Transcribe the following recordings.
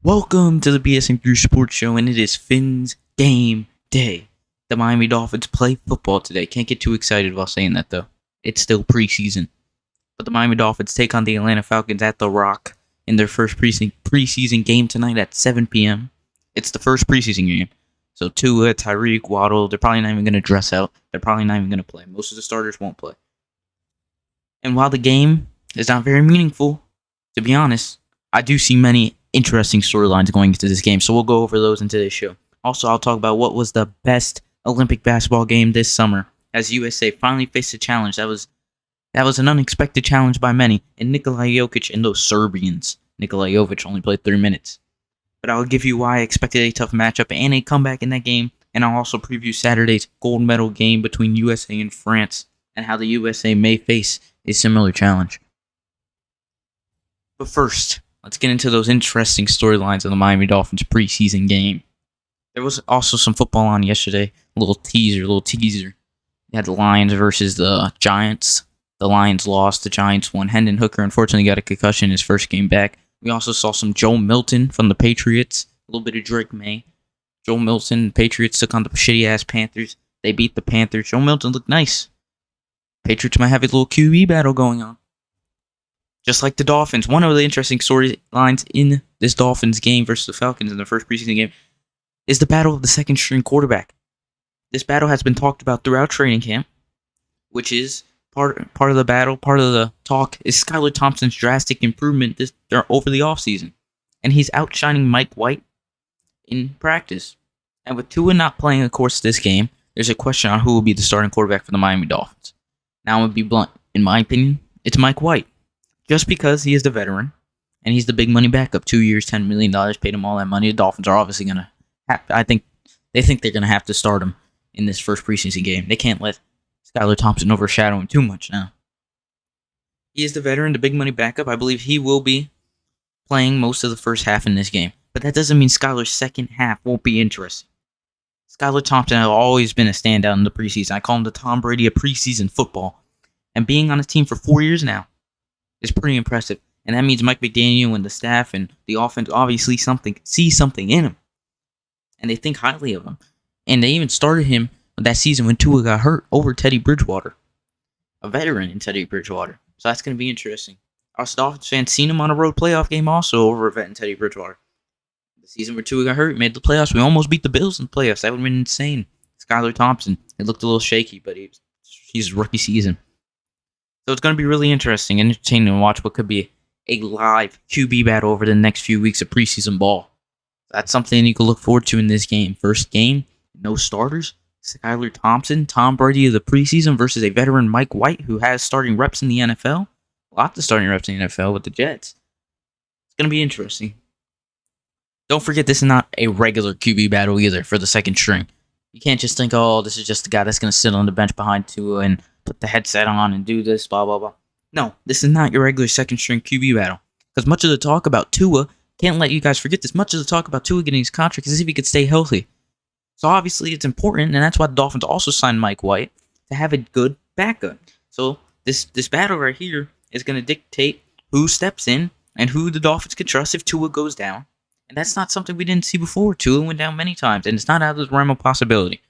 Welcome to the BSM3 Sports Show, and it is Fins Game Day. The Miami Dolphins play football today. Can't get too excited while saying that, though. It's still preseason. But the Miami Dolphins take on the Atlanta Falcons at The Rock in their first preseason game tonight at 7 p.m. It's the first preseason game. So Tua, Tyreek, Waddle, they're probably not even going to dress out. They're probably not even going to play. Most of the starters won't play. And while the game is not very meaningful, to be honest, I do see many interesting storylines going into this game, so we'll go over those in today's show. Also, I'll talk about what was the best Olympic basketball game this summer, as USA finally faced a challenge that was an unexpected challenge by many, and Nikola Jokic and those Serbians. Nikola Jokic only played 3 minutes. But I'll give you why I expected a tough matchup and a comeback in that game, and I'll also preview Saturday's gold medal game between USA and France, and how the USA may face a similar challenge. But first, let's get into those interesting storylines of the Miami Dolphins preseason game. There was also some football on yesterday. A little teaser. You had the Lions versus the Giants. The Lions lost. The Giants won. Hendon Hooker unfortunately got a concussion in his first game back. We also saw some Joe Milton from the Patriots. A little bit of Drake May. Joe Milton, the Patriots took on the shitty-ass Panthers. They beat the Panthers. Joe Milton looked nice. Patriots might have a little QB battle going on. Just like the Dolphins, one of the interesting storylines in this Dolphins game versus the Falcons in the first preseason game is the battle of the second-string quarterback. This battle has been talked about throughout training camp, which is part of the battle, part of the talk is Skylar Thompson's drastic improvement over the offseason. And he's outshining Mike White in practice. And with Tua not playing, of course, this game, there's a question on who will be the starting quarterback for the Miami Dolphins. Now, I'm going to be blunt. In my opinion, it's Mike White. Just because he is the veteran, and he's the big money backup. 2 years, $10 million, paid him all that money. The Dolphins are obviously going to they think they're going to have to start him in this first preseason game. They can't let Skylar Thompson overshadow him too much now. He is the veteran, the big money backup. I believe he will be playing most of the first half in this game. But that doesn't mean Skylar's second half won't be interesting. Skylar Thompson has always been a standout in the preseason. I call him the Tom Brady of preseason football. And being on his team for 4 years now is pretty impressive. And that means Mike McDaniel and the staff and the offense obviously see something in him. And they think highly of him. And they even started him that season when Tua got hurt over Teddy Bridgewater. A veteran in Teddy Bridgewater. So that's going to be interesting. Us Dolphins fans seen him on a road playoff game also over a vet in Teddy Bridgewater. The season where Tua got hurt, made the playoffs. We almost beat the Bills in the playoffs. That would have been insane. Skylar Thompson, it looked a little shaky, but he's rookie season. So it's going to be really interesting and entertaining to watch what could be a live QB battle over the next few weeks of preseason ball. That's something you can look forward to in this game. First game, no starters. Skylar Thompson, Tom Brady of the preseason versus a veteran Mike White who has starting reps in the NFL. Lots of starting reps in the NFL with the Jets. It's going to be interesting. Don't forget this is not a regular QB battle either for the second string. You can't just think, oh, this is just the guy that's going to sit on the bench behind Tua and put the headset on and do this, blah, blah, blah. No, this is not your regular second-string QB battle. Because much of the talk about Tua, can't let you guys forget this, much of the talk about Tua getting his contract is if he could stay healthy. So obviously it's important, and that's why the Dolphins also signed Mike White, to have a good backup. So this battle right here is going to dictate who steps in and who the Dolphins can trust if Tua goes down. And that's not something we didn't see before. Tua went down many times, and it's not out of the realm of possibility.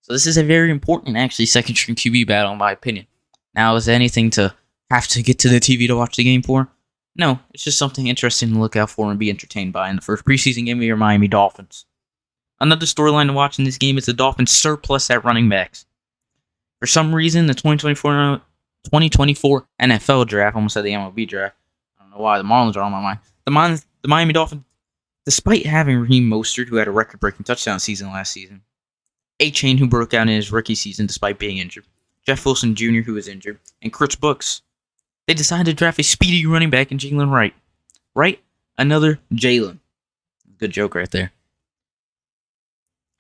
So this is a very important, actually, second-string QB battle, in my opinion. Now, is there anything to have to get to the TV to watch the game for? No, it's just something interesting to look out for and be entertained by in the first preseason game of your Miami Dolphins. Another storyline to watch in this game is the Dolphins' surplus at running backs. For some reason, the 2024 NFL draft, almost said the MLB draft. I don't know why, the Marlins are on my mind. The Miami Dolphins, despite having Raheem Mostert, who had a record-breaking touchdown season last season, A-Chain, who broke out in his rookie season despite being injured, Jeff Wilson Jr., who was injured, and Chris Brooks, they decided to draft a speedy running back in Jalen Wright. Right? Another Jalen. Good joke right there.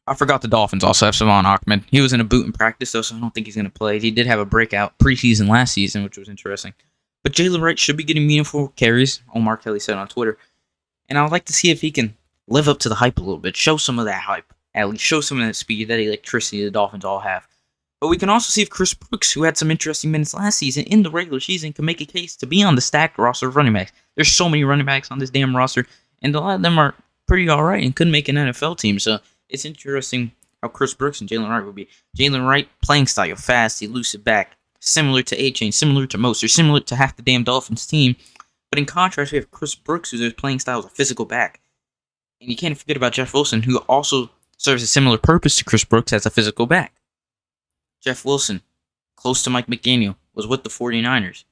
I forgot the Dolphins also have Savon Ahmed. He was in a boot in practice, though, so I don't think he's going to play. He did have a breakout preseason last season, which was interesting. But Jalen Wright should be getting meaningful carries, Omar Kelly said on Twitter. And I would like to see if he can live up to the hype a little bit, show some of that hype. At least show some of that speed, that electricity the Dolphins all have. But we can also see if Chris Brooks, who had some interesting minutes last season in the regular season, can make a case to be on the stacked roster of running backs. There's so many running backs on this damn roster, and a lot of them are pretty alright and could make an NFL team. So it's interesting how Chris Brooks and Jalen Wright will be. Jalen Wright, playing style, fast, elusive back, similar to A-Chain, similar to Mostert, similar to half the damn Dolphins team. But in contrast, we have Chris Brooks, whose playing style is a physical back. And you can't forget about Jeff Wilson, who also serves a similar purpose to Chris Brooks as a physical back. Jeff Wilson, close to Mike McDaniel, was with the 49ers.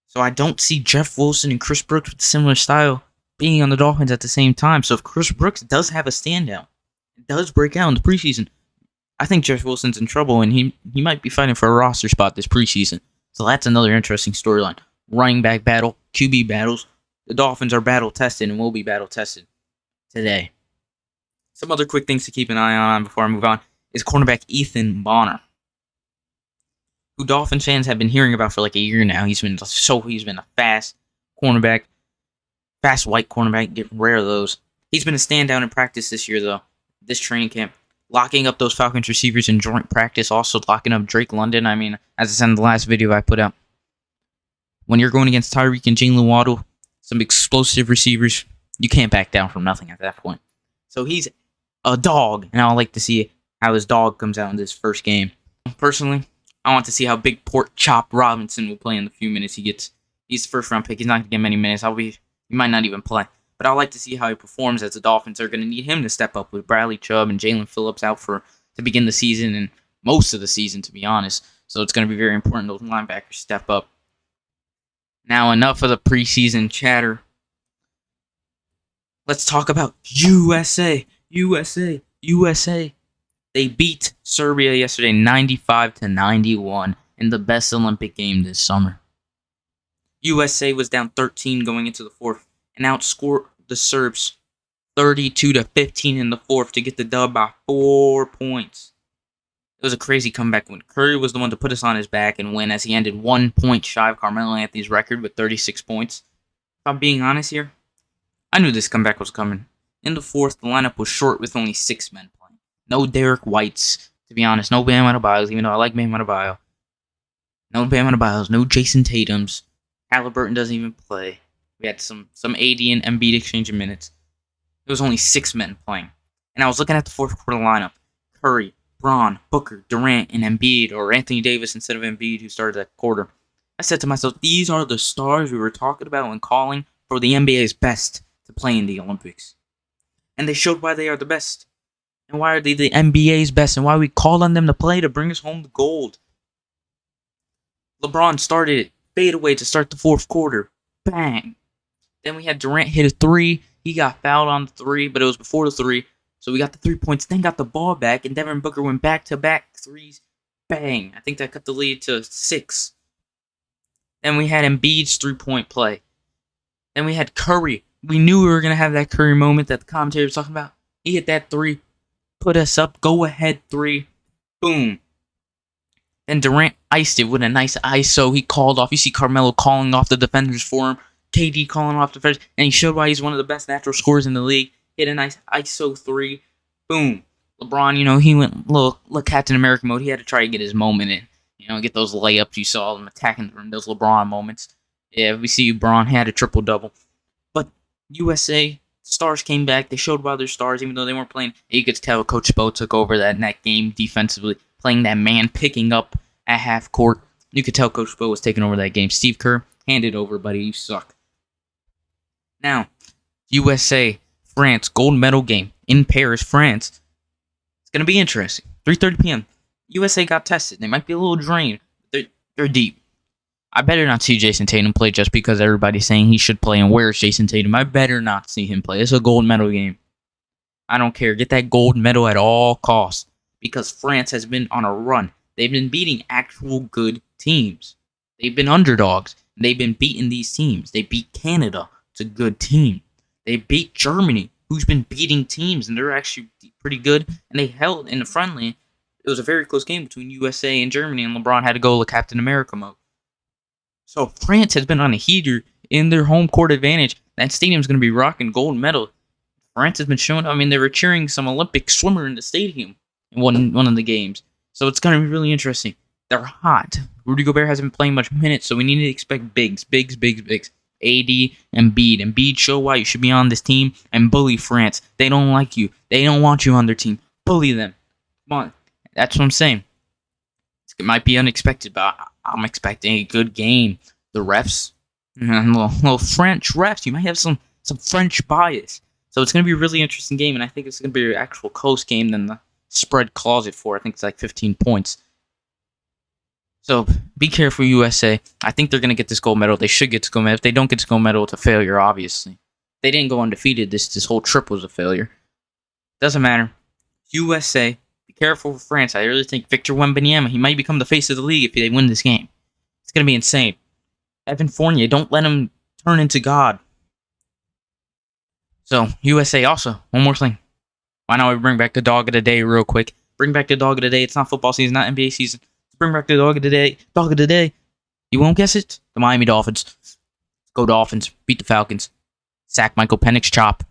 So I don't see Jeff Wilson and Chris Brooks with a similar style being on the Dolphins at the same time. So if Chris Brooks does have a standout, does break out in the preseason, I think Jeff Wilson's in trouble, and he might be fighting for a roster spot this preseason. So that's another interesting storyline. Running back battle, QB battles. The Dolphins are battle-tested and will be battle-tested today. Some other quick things to keep an eye on before I move on is cornerback Ethan Bonner, who Dolphins fans have been hearing about for like a year now. He's been a fast cornerback, fast white cornerback. Get rare of those. He's been a standout in practice this year, though. This training camp, locking up those Falcons receivers in joint practice, also locking up Drake London. I mean, as I said in the last video I put out, when you're going against Tyreek and Jalen Waddle, some explosive receivers, you can't back down from nothing at that point. So he's a dog, and I would like to see how his dog comes out in this first game. Personally, I want to see how Big Pork Chop Robinson will play in the few minutes he gets. He's the first round pick. He's not going to get many minutes. He might not even play. But I'd like to see how he performs, as the Dolphins are going to need him to step up with Bradley Chubb and Jalen Phillips out to begin the season and most of the season, to be honest. So it's going to be very important those linebackers step up. Now, enough of the preseason chatter. Let's talk about USA. They beat Serbia yesterday 95-91 in the best Olympic game this summer. USA was down 13 going into the fourth and outscored the Serbs 32-15 in the fourth to get the dub by 4 points. It was a crazy comeback when Curry was the one to put us on his back and win, as he ended 1 point shy of Carmelo Anthony's record with 36 points. If I'm being honest here, I knew this comeback was coming. In the fourth, the lineup was short with only 6 men playing. No Derek Whites, to be honest. No Bam Adebayo, even though I like Bam Adebayo. No Bam Adebayos, no Jason Tatums. Halliburton doesn't even play. We had some AD and Embiid exchanging minutes. There was only 6 men playing. And I was looking at the fourth quarter lineup. Curry, Braun, Booker, Durant, and Embiid, or Anthony Davis instead of Embiid, who started that quarter. I said to myself, these are the stars we were talking about when calling for the NBA's best to play in the Olympics. And they showed why they are the best. And why are they the NBA's best, and why we called on them to play to bring us home the gold. LeBron started it, fadeaway to start the fourth quarter. Bang. Then we had Durant hit a 3. He got fouled on the 3, but it was before the 3. So we got the 3 points, then got the ball back, and Devin Booker went back-to-back threes. Bang. I think that cut the lead to 6. Then we had Embiid's 3-point play. Then we had Curry. We knew we were going to have that Curry moment that the commentator was talking about. He hit that 3, put us up, go-ahead 3. Boom. Then Durant iced it with a nice ISO. He called off. You see Carmelo calling off the defenders for him. KD calling off the defenders. And he showed why he's one of the best natural scorers in the league. Hit a nice ISO 3. Boom. LeBron, he went little Captain America mode. He had to try to get his moment in. Get those layups you saw him attacking from those LeBron moments. Yeah, we see LeBron had a triple-double. But USA, stars came back. They showed why they're stars, even though they weren't playing. You could tell Coach Spo took over that game defensively, playing that man, picking up at half court. You could tell Coach Spo was taking over that game. Steve Kerr, hand it over, buddy. You suck. Now, USA, France, gold medal game in Paris, France. It's going to be interesting. 3:30 p.m. USA got tested. They might be a little drained. They're deep. I better not see Jason Tatum play just because everybody's saying he should play. And where's Jason Tatum? I better not see him play. It's a gold medal game. I don't care. Get that gold medal at all costs. Because France has been on a run. They've been beating actual good teams. They've been underdogs. They've been beating these teams. They beat Canada. It's a good team. They beat Germany, who's been beating teams, and they're actually pretty good. And they held in the friendly. It was a very close game between USA and Germany, and LeBron had to go to Captain America mode. So France has been on a heater in their home court advantage. That stadium's going to be rocking gold medal. France has been showing, they were cheering some Olympic swimmer in the stadium in one of the games. So it's going to be really interesting. They're hot. Rudy Gobert hasn't been playing much minutes, so we need to expect bigs. AD, Embiid. Embiid, show why you should be on this team and bully France. They don't like you. They don't want you on their team. Bully them. Come on. That's what I'm saying. It might be unexpected, but I'm expecting a good game. The refs, little French refs. You might have some French bias. So it's going to be a really interesting game, and I think it's going to be an actual close game than the spread calls it for. I think it's like 15 points. So be careful, USA. I think they're going to get this gold medal. They should get this gold medal. If they don't get this gold medal, it's a failure, obviously. They didn't go undefeated. This whole trip was a failure. Doesn't matter. USA, be careful for France. I really think Victor Wembanyama, he might become the face of the league if they win this game. It's going to be insane. Evan Fournier, don't let him turn into God. So, USA also, one more thing. Why not we bring back the dog of the day real quick? Bring back the dog of the day. It's not football season, not NBA season. Bring back the dog of the day. Dog of the day. You won't guess it? The Miami Dolphins. Go Dolphins. Beat the Falcons. Sack Michael Penix Chop.